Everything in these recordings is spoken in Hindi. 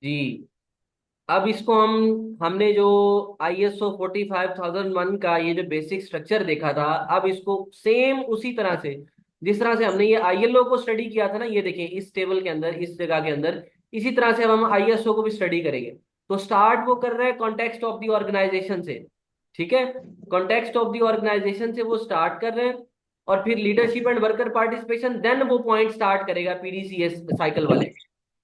जी। अब इसको हमने जो ISO 45001 का ये जो बेसिक स्ट्रक्चर देखा था, अब इसको सेम उसी तरह से, जिस तरह से हमने ये ILO को स्टडी किया था ना, ये देखिए इस टेबल के अंदर, इस जगह के अंदर, इसी तरह से अब हम ISO को भी स्टडी करेंगे। तो स्टार्ट वो कर रहे हैं कॉन्टेक्स्ट ऑफ द ऑर्गेनाइजेशन से। ठीक है, कॉन्टेक्स्ट ऑफ द ऑर्गेनाइजेशन से वो स्टार्ट कर रहे हैं, और फिर leadership and worker participation, then वो पॉइंट स्टार्ट करेगा PDCA साइकिल वाले।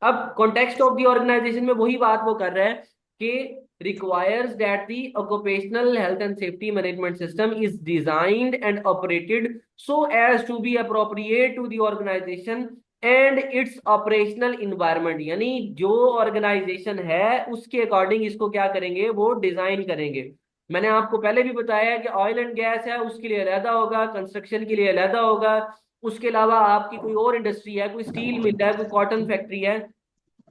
अब कॉन्टेक्स्ट ऑफ द ऑर्गेनाइजेशन में वही बात वो कर रहा है कि requires that the occupational health and safety management system is designed and operated so as to be appropriate to the organization and its operational environment। यानी जो ऑर्गेनाइजेशन है उसके अकॉर्डिंग इसको क्या करेंगे, वो डिजाइन करेंगे। मैंने आपको पहले भी बताया है कि ऑयल एंड गैस है उसके लिए अलहदा होगा, कंस्ट्रक्शन के लिए अलहदा होगा, उसके अलावा आपकी कोई और इंडस्ट्री है, कोई स्टील मिल है, कोई कॉटन फैक्ट्री है,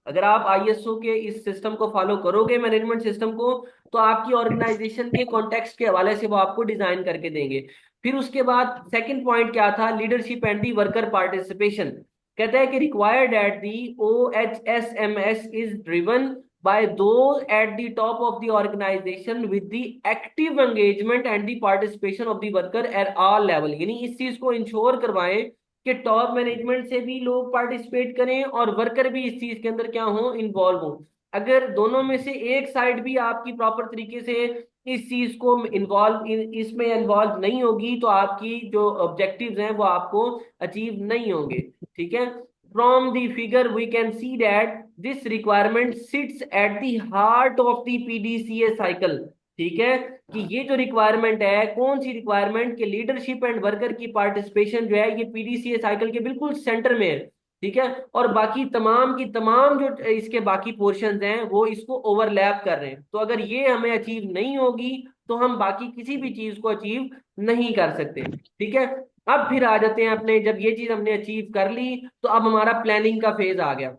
अगर आप ISO के इस सिस्टम को फॉलो करोगे, मैनेजमेंट सिस्टम को, तो आपकी ऑर्गेनाइजेशन के कॉन्टेक्स्ट के हवाले से वो आपको डिजाइन करके देंगे। फिर उसके बाद सेकंड पॉइंट क्या था, leadership and the worker participation. कहता है कि required at the OHSMS is driven by those at the top of the organization with the active engagement and the participation of the worker at all level। यानी इस चीज को इंश्योर करवाएं कि टॉप मैनेजमेंट से भी लोग पार्टिसिपेट करें और वर्कर भी इस चीज के अंदर क्या हो, इन्वॉल्व हो। अगर दोनों में से एक साइड भी आपकी प्रॉपर तरीके से इस चीज को इन्वॉल्व, इसमें इन्वॉल्व नहीं होगी, तो आपकी जो ऑब्जेक्टिव्स हैं वो आपको अचीव नहीं होंगे। ठीक है, from the figure we can see that this requirement sits at the heart of the PDCA cycle. ठीक है, कि ये जो रिक्वायरमेंट है, कौन सी रिक्वायरमेंट, कि लीडरशिप एंड वर्कर की पार्टिसिपेशन जो है ये PDCA साइकिल के बिल्कुल सेंटर में है। ठीक है, और बाकी तमाम की तमाम जो इसके बाकी पोर्शंस हैं वो इसको ओवरलैप कर रहे हैं। तो अगर ये हमें अचीव नहीं होगी तो हम बाकी किसी भी चीज को अचीव नहीं कर सकते। ठीक है, अब फिर आ जाते हैं अपने, जब ये चीज हमने अचीव कर ली तो अब हमारा प्लानिंग का फेज आ गया।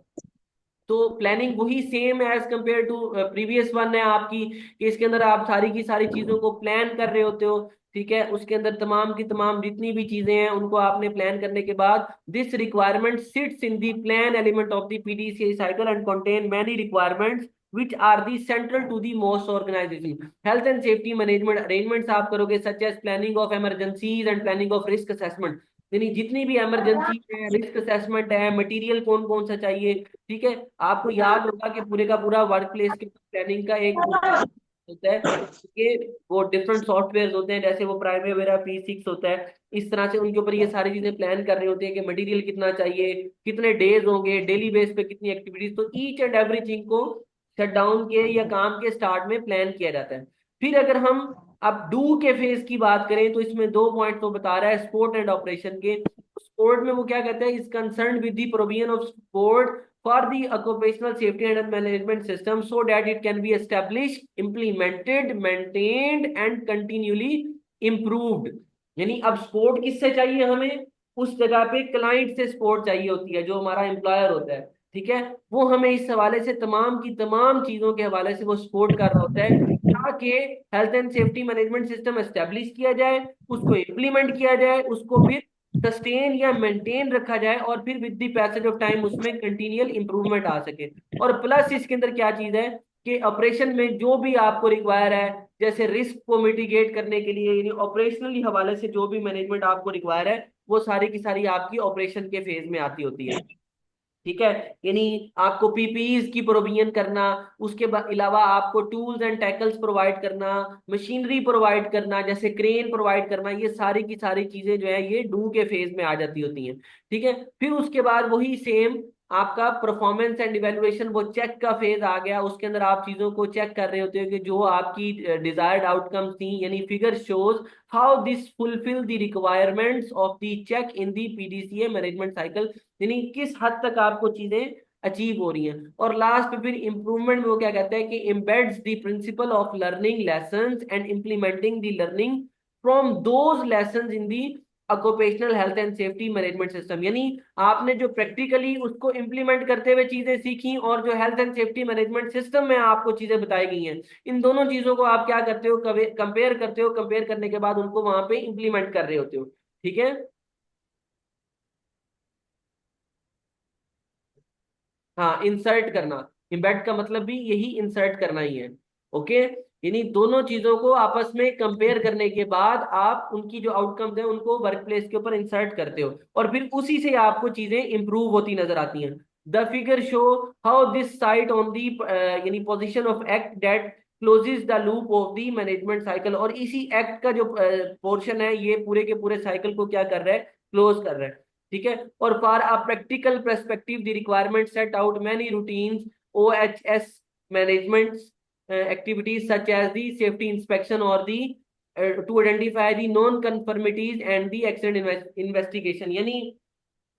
तो प्लानिंग वही same as compare to previous one है आपकी, कि इसके अंदर आप सारी की सारी चीजों को प्लान कर रहे होते हो। ठीक है, उसके अंदर तमाम की तमाम जितनी भी चीजें हैं उनको आपने प्लान करने के बाद, this requirement sits in the plan element of the PDCA cycle and contain many requirements which are the central to the most organization health and safety management arrangements आप करोगे, such as planning of emergencies and planning of risk assessment। यानी जितनी भी इमरजेंसी है, रिस्क असेसमेंट है, मटेरियल कौन कौन सा चाहिए। ठीक है, आपको याद होगा कि पूरे का पूरा वर्क प्लेस के प्लानिंग का एक होता है कि वो डिफरेंट सॉफ्टवेयर होते हैं, जैसे वो प्राइमवेरा P6 होता है, इस तरह से उनके ऊपर ये सारी चीजें प्लान कर रहे होते हैं कि मटेरियल कितना चाहिए, कितने डेज होंगे, डेली बेस पे कितनी एक्टिविटीज। तो ईच एंड एवरीथिंग को शटडाउन के या काम के स्टार्ट में प्लान किया जाता है। फिर अगर हम अब डू के फेज की बात करें तो इसमें दो पॉइंट तो बता रहा है स्पोर्ट एंड ऑपरेशन के। स्पोर्ट में वो क्या कहता है, is concern with the provision of sport for the occupational safety and management system so that it can be established, implemented, maintained and continually improved। यानी अब सपोर्ट किससे चाहिए हमें, उस जगह पे क्लाइंट से सपोर्ट चाहिए होती है, जो हमारा एम्प्लॉयर होता है। ठीक है, वो हमें इस हवाले से तमाम की तमाम चीजों के हवाले से वो सपोर्ट कर रहा होता है, ताकि health and safety management system establish किया जाए, उसको इम्प्लीमेंट किया जाए, उसको फिर सस्टेन या मेंटेन रखा जाए, और फिर with the passage of time उसमें कंटिन्यूअल इंप्रूवमेंट आ सके। और प्लस इसके अंदर क्या चीज है कि ऑपरेशन में जो भी आपको रिक्वायर है, जैसे रिस्क को मिटिगेट करने के लिए, यानी ऑपरेशनली हवाले से जो भी मैनेजमेंट आपको रिक्वायर है, वो सारी की सारी आपकी ऑपरेशन के फेज में आती होती है। ठीक है, यानी आपको PPEs की प्रोविजन करना, उसके अलावा आपको टूल्स एंड टैकल्स प्रोवाइड करना, मशीनरी प्रोवाइड करना, जैसे क्रेन प्रोवाइड करना, ये सारी की सारी चीजें जो है ये डू के फेज में आ जाती होती हैं। ठीक है, फिर उसके बाद वही सेम आपका परफॉर्मेंस एंड इवेलुएशन, वो चेक का फेज आ गया। उसके अंदर आप चीजों को चेक कर रहे होते हो कि जो आपकी डिजायर्ड आउटकम्स थी, यानी figure shows how this fulfil the requirements of the check in the PDCA management cycle. यानी किस हद तक आपको चीजें अचीव हो रही हैं। और लास्ट में फिर इंप्रूवमेंट में वो क्या कहता है कि embeds the principle of learning lessons and implementing the learning from those lessons in the occupational health and safety management system. यानी आपने जो प्रैक्टिकली उसको इम्प्लीमेंट करते हुए चीजें सीखी, और जो health and safety management system में आपको चीजें बताई गई हैं, इन दोनों चीजों को आप क्या करते हो, कंपेयर करते हो, कंपेयर करने के बाद उनको वहां पे इम्प्लीमेंट कर रहे होते हो। ठीक है, हाँ, इंसर्ट करना। इम्बेड का मतलब भी यही इंसर्ट करना ही है। ओके, यानी दोनों चीजों को आपस में कंपेयर करने के बाद आप उनकी जो आउटकम्स है उनको वर्क प्लेस के ऊपर इंसर्ट करते हो, और फिर उसी से आपको चीजें इंप्रूव होती नजर आती हैं। The figure show how this site on the यानी position of act that closes the loop of the management cycle, और इसी एक्ट का जो पोर्शन है ये पूरे के पूरे साइकिल को क्या कर रहा है, क्लोज कर रहा है। ठीक है, और for a practical perspective the requirement set out many routines OHS management activities such as the safety inspection or the to identify the non conformities and the accident investigation। यानी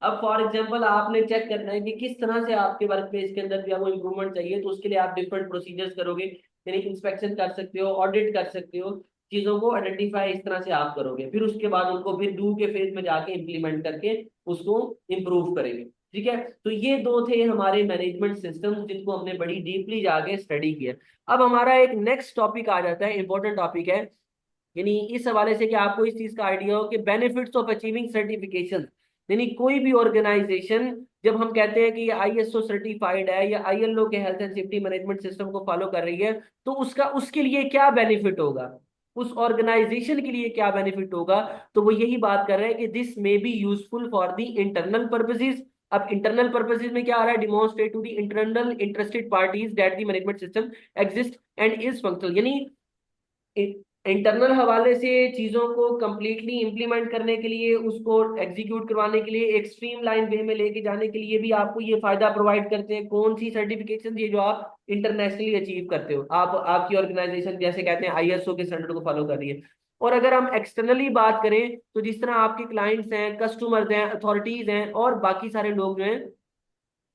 अब फॉर एग्जांपल आपने चेक करना है कि किस तरह से आपके वर्क प्लेस के अंदर भी आपको इंप्रूवमेंट चाहिए, तो उसके लिए आप डिफरेंट प्रोसीजर्स करोगे, यानी इंस्पेक्शन कर सकते हो, ऑडिट कर सकते हो, चीजों को आइडेंटिफाई इस तरह से आप करोगे, फिर उसके बाद उनको फिर डू के फेज में जाके इम्प्लीमेंट करके उसको इम्प्रूव करेंगे। ठीक है, तो ये दो थे हमारे मैनेजमेंट सिस्टम जिनको हमने बड़ी डीपली जाके स्टडी किया। अब हमारा एक नेक्स्ट टॉपिक आ जाता है, इंपॉर्टेंट टॉपिक है, यानी इस हवाले से कि आपको इस चीज का आइडिया हो कि बेनिफिट्स ऑफ अचीविंग सर्टिफिकेशन। यानी कोई भी ऑर्गेनाइजेशन जब हम कहते हैं कि ये आईएसओ सर्टिफाइड है या आईएलओ के health and safety management system को फॉलो कर रही है, तो उसका उसके लिए क्या बेनिफिट होगा, उस ऑर्गेनाइजेशन के लिए क्या बेनिफिट होगा। तो वो यही बात कर रहे हैं कि this may be useful for the internal purposes. अब इंटरनल पर्पसेज में क्या आ रहा है, demonstrate to the internal interested parties that the management system exist and is functional. यानी इंटरनल हवाले से चीजों को कंप्लीटली इंप्लीमेंट करने के लिए, उसको एग्जीक्यूट करवाने के लिए, एक स्ट्रीम लाइन वे में लेके जाने के लिए भी आपको ये फायदा प्रोवाइड करते हैं। कौन सी सर्टिफिकेशन, ये जो आप इंटरनेशनली अचीव करते हो, आप आपकी ऑर्गेनाइजेशन जैसे कहते हैं आईएसओ के स्टैंडर्ड को फॉलो कर रही है। और अगर हम एक्सटर्नली बात करें तो जिस तरह आपके क्लाइंट्स हैं, कस्टमर्स हैं, अथॉरिटीज हैं और बाकी सारे लोग जो हैं,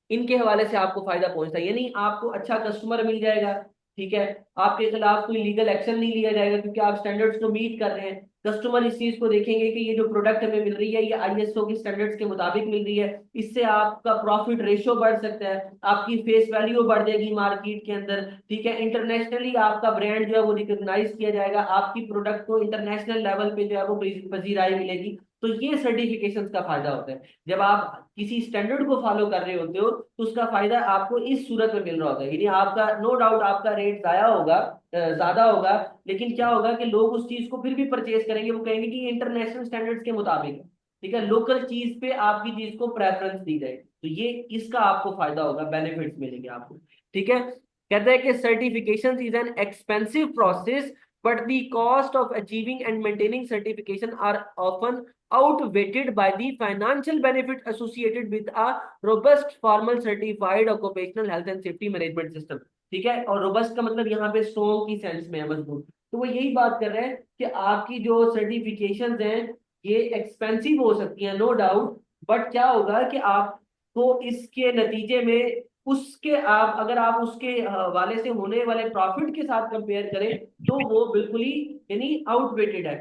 इनके हवाले से आपको फायदा पहुंचता है, यानी आपको अच्छा कस्टमर मिल जाएगा। ठीक है, आपके खिलाफ कोई लीगल एक्शन नहीं लिया जाएगा क्योंकि आप स्टैंडर्ड्स को मीट कर रहे हैं। कस्टमर इस चीज को देखेंगे कि ये जो प्रोडक्ट हमें मिल रही है ये आईएसओ के स्टैंडर्ड्स के मुताबिक मिल रही है, इससे आपका प्रॉफिट रेशियो बढ़ सकता है, आपकी फेस वैल्यू बढ़ जाएगी मार्केट के अंदर। ठीक है, इंटरनेशनली आपका ब्रांड जो है वो रिकॉग्नाइज किया जाएगा, आपकी प्रोडक्ट को इंटरनेशनल लेवल पे जो है वो पजीराई मिलेगी। तो ये सर्टिफिकेशन का फायदा होता है। जब आप किसी स्टैंडर्ड को फॉलो कर रहे होते हो तो उसका फायदा आपको इस सूरत में मिल रहा होता है, यानी आपका नो डाउट आपका रेट जाया होगा, ज्यादा होगा, लेकिन क्या होगा कि लोग उस चीज को फिर भी परचेज करेंगे, वो कहेंगे कि इंटरनेशनल स्टैंडर्ड्स के मुताबिक है। ठीक है, लोकल चीज पे आपकी चीज को प्रेफरेंस दी जाएगी, तो ये इसका आपको फायदा होगा, बेनिफिट्स मिलेंगे आपको। ठीक है, कहते हैं कि certification is an expensive process but the cost of achieving and maintaining certification are often outweighed by the financial benefit associated with a robust formal certified occupational health and safety management system। ठीक है, और रोबस्ट का मतलब यहाँ पे स्ट्रॉन्ग की सेंस में है, मजबूत। तो वो यही बात कर रहे हैं कि आपकी जो सर्टिफिकेशंस हैं ये एक्सपेंसिव हो सकती हैं, नो डाउट, बट क्या होगा कि आपको इसके नतीजे में उसके आप अगर आप उसके वाले से होने वाले प्रॉफिट के साथ कंपेयर करें तो वो बिल्कुल ही यानी आउटवेटेड है,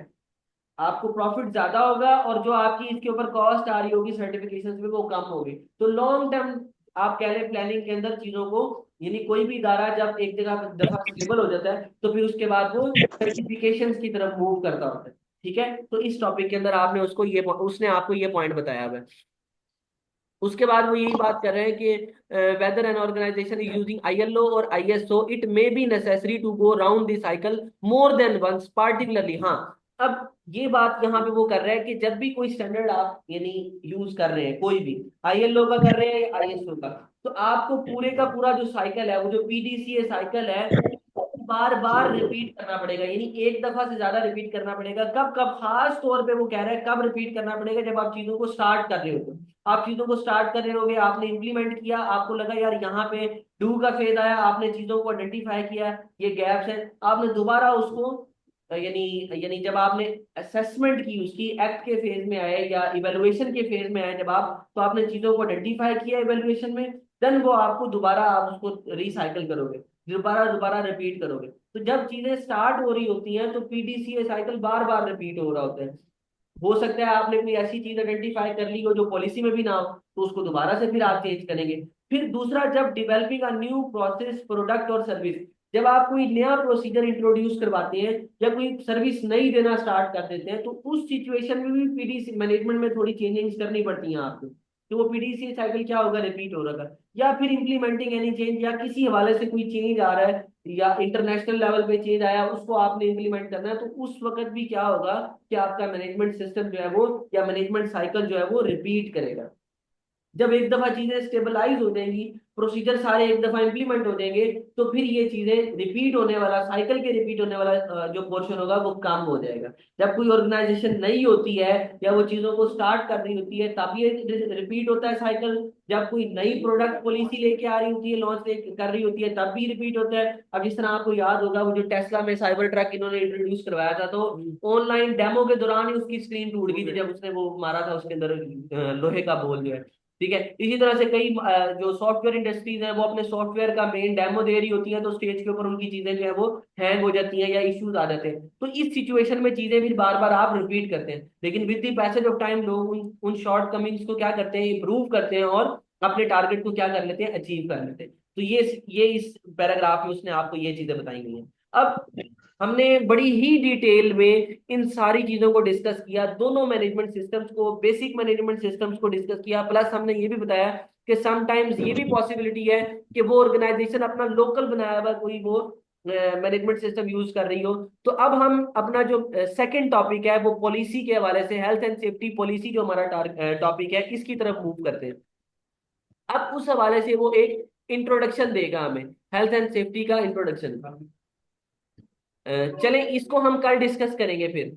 आपको प्रॉफिट ज्यादा होगा, और जो आपकी इसके ऊपर कॉस्ट आ रही होगी सर्टिफिकेशन में वो कम होगी। तो लॉन्ग टर्म आप कह लें प्लानिंग के अंदर चीजों को, यानी कोई भी इदारा जब एक जगह दफा स्टेबल हो जाता है तो फिर उसके बाद वो सर्टिफिकेशन की तरफ मूव करता होता है। ठीक है, तो इस टॉपिक के अंदर आपने उसको ये उसने आपको ये पॉइंट बताया हुआ है। उसके बाद वो यही बात कर रहे हैं कि whether an organisation is using ILO और ISO it may be necessary to go round the cycle more than once particularly. हाँ, अब ये बात यहाँ पे वो कर रहे हैं कि जब भी कोई स्टैंडर्ड आप यानी यूज कर रहे हैं, कोई भी आईएलओ का कर रहे हैं या आईएसओ का, तो आपको पूरे का पूरा जो साइकिल है, वो जो पीडीसीए साइकिल है, बार बार रिपीट करना पड़ेगा, यानी एक दफा से ज्यादा रिपीट करना पड़ेगा। कब कब, खास तौर पे वो कह रहे हैं कब रिपीट करना पड़ेगा, जब आप चीजों को स्टार्ट कर रहे हो। आप चीजों को स्टार्ट कर रहे होगे, आपने इंप्लीमेंट किया, आपको लगा यार यहाँ पे डू का फेज आया, आपने चीजों को आइडेंटिफाई किया, ये गैप्स है, आपने दोबारा उसको यानी यानी जब आपने असेसमेंट की, उसकी एक्ट के फेज में आए या इवेलुएशन के फेज में आए जब आप, तो आपने चीजों को आइडेंटिफाई किया इवेलुएशन में, देन वो आपको दोबारा आप उसको रिसाइकल करोगे, दोबारा दोबारा रिपीट करोगे। तो जब चीजें स्टार्ट हो रही होती हैं तो पीडीसीए साइकिल बार बार रिपीट हो रहा होता है। हो सकता है आपने कोई ऐसी चीज आइडेंटिफाई कर ली हो जो पॉलिसी में भी ना हो, तो उसको दोबारा से फिर आप चेंज करेंगे। फिर दूसरा, जब developing a new process product और सर्विस, जब आप कोई नया प्रोसीजर इंट्रोड्यूस करवाते हैं या कोई सर्विस नई देना स्टार्ट कर देते हैं, तो उस सिचुएशन में भी पीडीसी मैनेजमेंट में थोड़ी चेंजेस करनी पड़ती हैं आपको। तो वो पीडीसीए साइकिल क्या होगा, रिपीट हो रहा है। या फिर इम्प्लीमेंटिंग एनी चेंज, या किसी हवाले से कोई चेंज आ रहा है या इंटरनेशनल लेवल पे चेंज आया, उसको आपने इम्प्लीमेंट करना है, तो उस वक्त भी क्या होगा कि आपका मैनेजमेंट सिस्टम जो है वो, या मैनेजमेंट साइकिल जो है वो रिपीट करेगा। जब एक दफा चीजें स्टेबलाइज हो जाएंगी, प्रोसीजर सारे एक दफा इंप्लीमेंट हो जाएंगे, तो फिर ये चीजें रिपीट होने वाला, साइकिल के रिपीट होने वाला जो पोर्शन होगा वो कम हो जाएगा। जब कोई ऑर्गेनाइजेशन नई होती है या वो चीजों को स्टार्ट कर रही होती है, तब ये रिपीट होता है साइकिल। जब कोई नई प्रोडक्ट पॉलिसी लेके आ रही होती है, लॉन्च कर रही होती है, तब भी रिपीट होता है। अब जिस तरह आपको याद होगा, वो जो टेस्ला में साइबर ट्रक इन्होंने इंट्रोड्यूस करवाया था, तो ऑनलाइन डेमो के दौरान ही उसकी स्क्रीन टूट गई थी जब उसने वो मारा था उसके अंदर लोहे का बोल जो है। ठीक है, इसी तरह से कई जो सॉफ्टवेयर इंडस्ट्रीज हैं वो अपने सॉफ्टवेयर का मेन डेमो दे रही होती है, तो स्टेज के ऊपर उनकी चीजें जो है वो हैंग हो जाती हैं या इश्यूज आ जाते हैं। तो इस सिचुएशन में चीजें फिर बार बार आप रिपीट करते हैं, लेकिन with the passage of time लोग उन शॉर्ट कमिंग्स को क्या करते हैं, इंप्रूव करते हैं और अपने टारगेट को क्या कर लेते हैं, अचीव कर लेते हैं। तो ये इस पैराग्राफ में उसने आपको ये चीजें बताई गई हैं। अब हमने बड़ी ही डिटेल में इन सारी चीजों को डिस्कस किया, दोनों मैनेजमेंट सिस्टम्स को, बेसिक मैनेजमेंट सिस्टम्स को डिस्कस किया, प्लस हमने ये भी बताया कि समटाइम्स ये भी पॉसिबिलिटी है कि वो ऑर्गेनाइजेशन अपना लोकल बनाया हुआ कोई वो मैनेजमेंट सिस्टम यूज कर रही हो। तो अब हम अपना जो सेकंड टॉपिक है वो पॉलिसी के हवाले से, हेल्थ एंड सेफ्टी पॉलिसी जो हमारा टॉपिक है, इसकी तरफ मूव करते हैं। अब उस हवाले से वो एक इंट्रोडक्शन देगा हमें, हेल्थ एंड सेफ्टी का इंट्रोडक्शन। चलें, इसको हम कल डिस्कस करेंगे फिर।